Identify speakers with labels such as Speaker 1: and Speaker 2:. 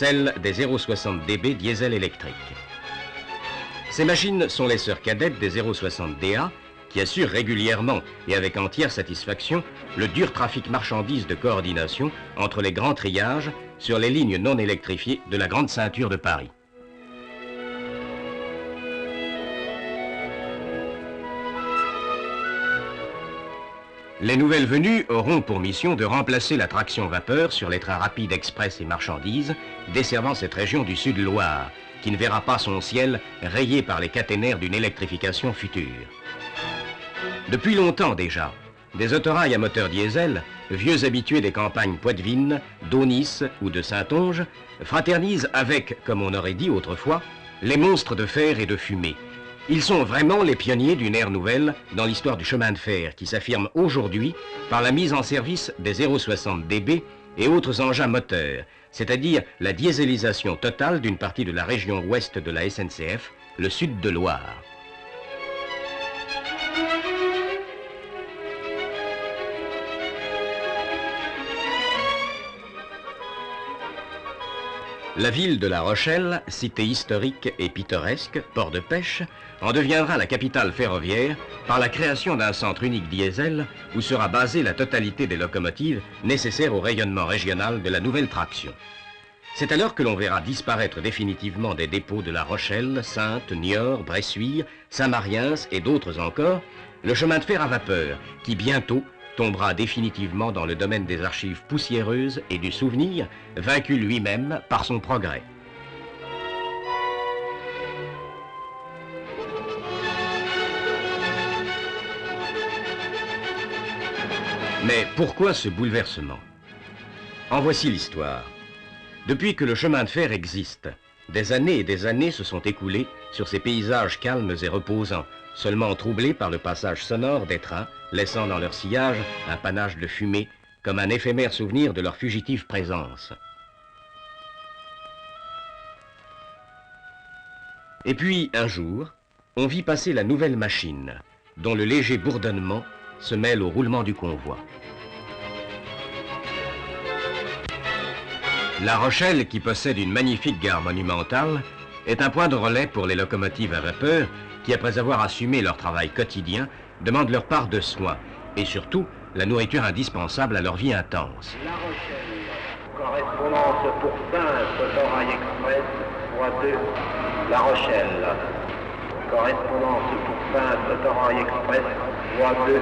Speaker 1: celle des 0,60 dB diesel électrique. Ces machines sont les sœurs cadettes des 0,60 DA qui assurent régulièrement et avec entière satisfaction le dur trafic marchandises de coordination entre les grands triages sur les lignes non électrifiées de la grande ceinture de Paris. Les nouvelles venues auront pour mission de remplacer la traction vapeur sur les trains rapides express et marchandises desservant cette région du Sud-Loire, qui ne verra pas son ciel rayé par les caténaires d'une électrification future. Depuis longtemps déjà, des autorails à moteur diesel, vieux habitués des campagnes poitevines, d'Aunis ou de Saintonge, fraternisent avec, comme on aurait dit autrefois, les monstres de fer et de fumée. Ils sont vraiment les pionniers d'une ère nouvelle dans l'histoire du chemin de fer qui s'affirme aujourd'hui par la mise en service des 0,60 dB et autres engins moteurs, c'est-à-dire la dieselisation totale d'une partie de la région ouest de la SNCF, le sud de Loire. La ville de La Rochelle, cité historique et pittoresque, port de pêche, en deviendra la capitale ferroviaire par la création d'un centre unique diesel où sera basée la totalité des locomotives nécessaires au rayonnement régional de la nouvelle traction. C'est alors que l'on verra disparaître définitivement des dépôts de La Rochelle, Saintes, Niort, Bressuire, Saint-Mariens et d'autres encore, le chemin de fer à vapeur qui bientôt tombera définitivement dans le domaine des archives poussiéreuses et du souvenir, vaincu lui-même par son progrès. Mais pourquoi ce bouleversement? En voici l'histoire. Depuis que le chemin de fer existe, des années et des années se sont écoulées sur ces paysages calmes et reposants, seulement troublés par le passage sonore des trains, laissant dans leur sillage un panache de fumée, comme un éphémère souvenir de leur fugitive présence. Et puis, un jour, on vit passer la nouvelle machine, dont le léger bourdonnement se mêle au roulement du convoi. La Rochelle, qui possède une magnifique gare monumentale, est un point de relais pour les locomotives à vapeur qui, après avoir assumé leur travail quotidien, demandent leur part de soins et surtout la nourriture indispensable à leur vie intense.
Speaker 2: La Rochelle, correspondance pour Saintes, Torail Express, voie 2. La Rochelle, correspondance pour Saintes, Torail Express, voie 2.